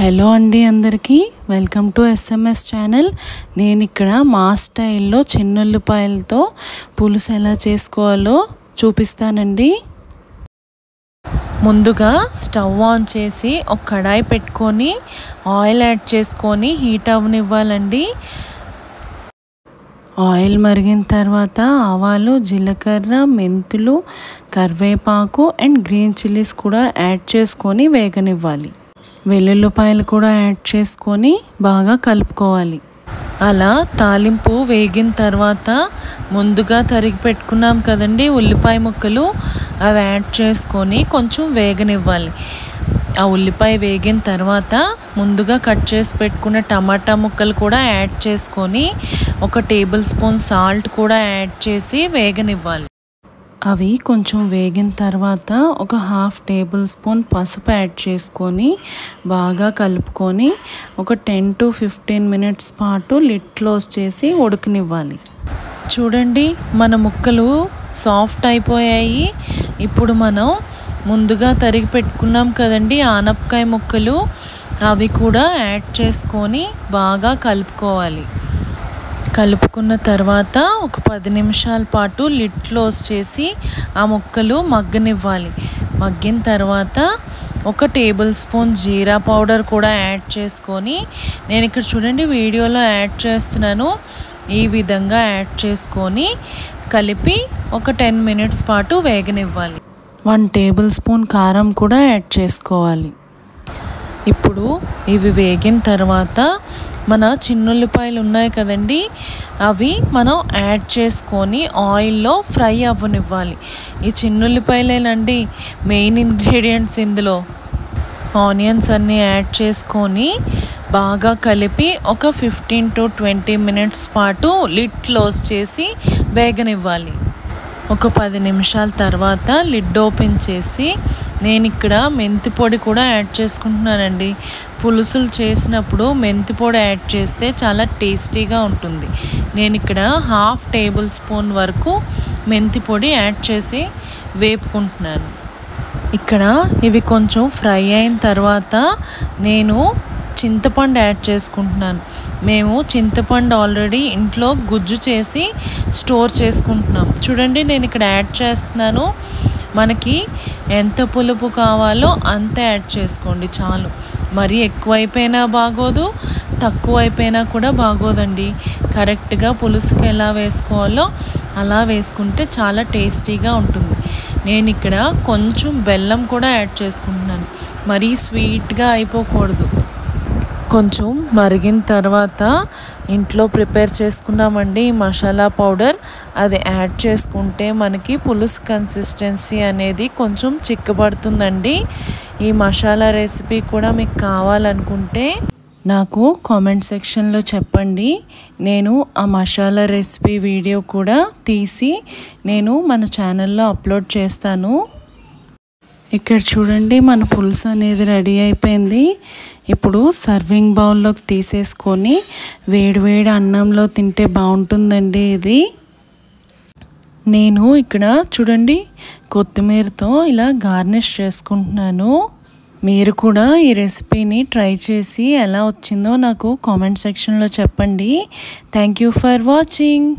Hello అండి అందరికీ welcome to SMS channel. నేను ఇక్కడ మా స్టైల్లో చిన్నుల్లిపాయలతో పులుసు ఎలా చేసుకోవాలో చూపిస్తానండి. ముందుగా స్టవ్ ఆన్ చేసి ఒక కడాయి పెట్టుకొని ఆయిల్ యాడ్ చేసుకొని హీట్ అవ్వనివ్వాలండి. ఆయిల్ మరిగిన తర్వాత ఆవాలు, జీలకర్ర, మెంతులు, కరివేపాకు అండ్ గ్రీన్ చిల్లీస్ కూడా యాడ్ చేసుకొని వేగనివ్వాలి. వెల్లుల్లిపాయలు కూడా యాడ్ చేసుకొని బాగా కలుపుకోవాలి. అలా తాలింపు వేగిన తర్వాత ముందుగా తరిగి పెట్టుకున్నాం కదండి ఉల్లిపాయ ముక్కలు, అవి యాడ్ చేసుకొని కొంచెం వేగనివ్వాలి. ఆ ఉల్లిపాయ వేగిన తర్వాత ముందుగా కట్ చేసి పెట్టుకున్న టమాటా ముక్కలు కూడా యాడ్ చేసుకొని 1 టేబుల్ స్పూన్ సాల్ట్ కూడా యాడ్ చేసి వేగనివ్వాలి. అవి కొంచెం వేగిన తర్వాత 1/2 టేబుల్ స్పూన్ పసుపు యాడ్ చేసుకొని బాగా కలుపుకొని 10 to 15 మినిట్స్ పాటు లిడ్ క్లోజ్ చేసి ఉడకనివ్వాలి. చూడండి, మన ముక్కలు సాఫ్ట్ అయిపోయాయి. ఇప్పుడు మనం ముందుగా తరిగి పెట్టుకున్నాం కదండి ఆనపకాయ ముక్కలు, అవి కూడా యాడ్ చేసుకొని బాగా కలుపుకోవాలి. కలుపుకున్న తర్వాత 10 నిమిషాల పాటు లిడ్ క్లోజ్ చేసి ఆ ముక్కలు మగ్గనివ్వాలి. మగ్గిన తర్వాత 1 టేబుల్ స్పూన్ జీరా పౌడర్ కూడా యాడ్ చేసుకొని, నేను ఇక్కడ చూడండి వీడియోలో యాడ్ చేస్తున్నాను, ఈ విధంగా యాడ్ చేసుకొని కలిపి 10 మినిట్స్ పాటు వేగనివ్వాలి. 1 టేబుల్ స్పూన్ కారం కూడా యాడ్ చేసుకోవాలి. ఇప్పుడు ఇవి వేగిన తర్వాత మన చిన్నుల్లిపాయలు ఉన్నాయి కదండి, అవి మనం యాడ్ చేసుకొని ఆయిల్లో ఫ్రై అవ్వనివ్వాలి. ఈ చిన్నుల్లిపాయలేనండి మెయిన్ ఇంగ్రీడియంట్స్ ఇందులో. ఆనియన్స్ అన్నీ యాడ్ చేసుకొని బాగా కలిపి 15 to 20 మినిట్స్ పాటు లిడ్ క్లోజ్ చేసి వేగనివ్వాలి. 10 నిమిషాల తర్వాత లిడ్ ఓపెన్ చేసి నేను ఇక్కడ మెంతి పొడి కూడా యాడ్ చేసుకుంటున్నానండి. పులుసులు చేసినప్పుడు మెంతి పొడి యాడ్ చేస్తే చాలా టేస్టీగా ఉంటుంది. నేను ఇక్కడ 1/2 టేబుల్ స్పూన్ వరకు మెంతి పొడి యాడ్ చేసి వేపుకుంటున్నాను. ఇక్కడ ఇవి కొంచెం ఫ్రై అయిన తర్వాత నేను చింతపండు యాడ్ చేసుకుంటున్నాను. మేము చింతపండు ఆల్రెడీ ఇంట్లో గుజ్జు చేసి స్టోర్ చేసుకుంటున్నాం. చూడండి, నేను ఇక్కడ యాడ్ చేస్తున్నాను. మనకి ఎంత పులుపు కావాలో అంత యాడ్ చేసుకోండి చాలు. మరీ ఎక్కువైపోయినా బాగోదు, తక్కువైపోయినా కూడా బాగోదండి. కరెక్ట్గా పులుసుకి ఎలా వేసుకోవాలో అలా వేసుకుంటే చాలా టేస్టీగా ఉంటుంది. నేను ఇక్కడ కొంచెం బెల్లం కూడా యాడ్ చేసుకుంటున్నాను. మరీ స్వీట్గా అయిపోకూడదు. కొంచెం మరిగిన తర్వాత ఇంట్లో ప్రిపేర్ చేసుకున్నామండి మసాలా పౌడర్, అది యాడ్ చేసుకుంటే మనకి పులుసు కన్సిస్టెన్సీ అనేది కొంచెం చిక్కబడుతుందండి. ఈ మసాలా రెసిపీ కూడా మీకు కావాలనుకుంటే నాకు కామెంట్ సెక్షన్లో చెప్పండి. నేను ఆ మసాలా రెసిపీ వీడియో కూడా తీసి నేను మన ఛానల్లో అప్లోడ్ చేస్తాను. ఇక్కడ చూడండి, మన పులుసు అనేది రెడీ అయిపోయింది. ఇప్పుడు సర్వింగ్ బౌల్లోకి తీసేసుకొని వేడివేడి అన్నంలో తింటే బాగుంటుందండి ఇది. నేను ఇక్కడ చూడండి కొత్తిమీరతో ఇలా గార్నిష్ చేసుకుంటున్నాను. మీరు కూడా ఈ రెసిపీని ట్రై చేసి ఎలా వచ్చిందో నాకు కామెంట్ సెక్షన్లో చెప్పండి. Thank you for watching.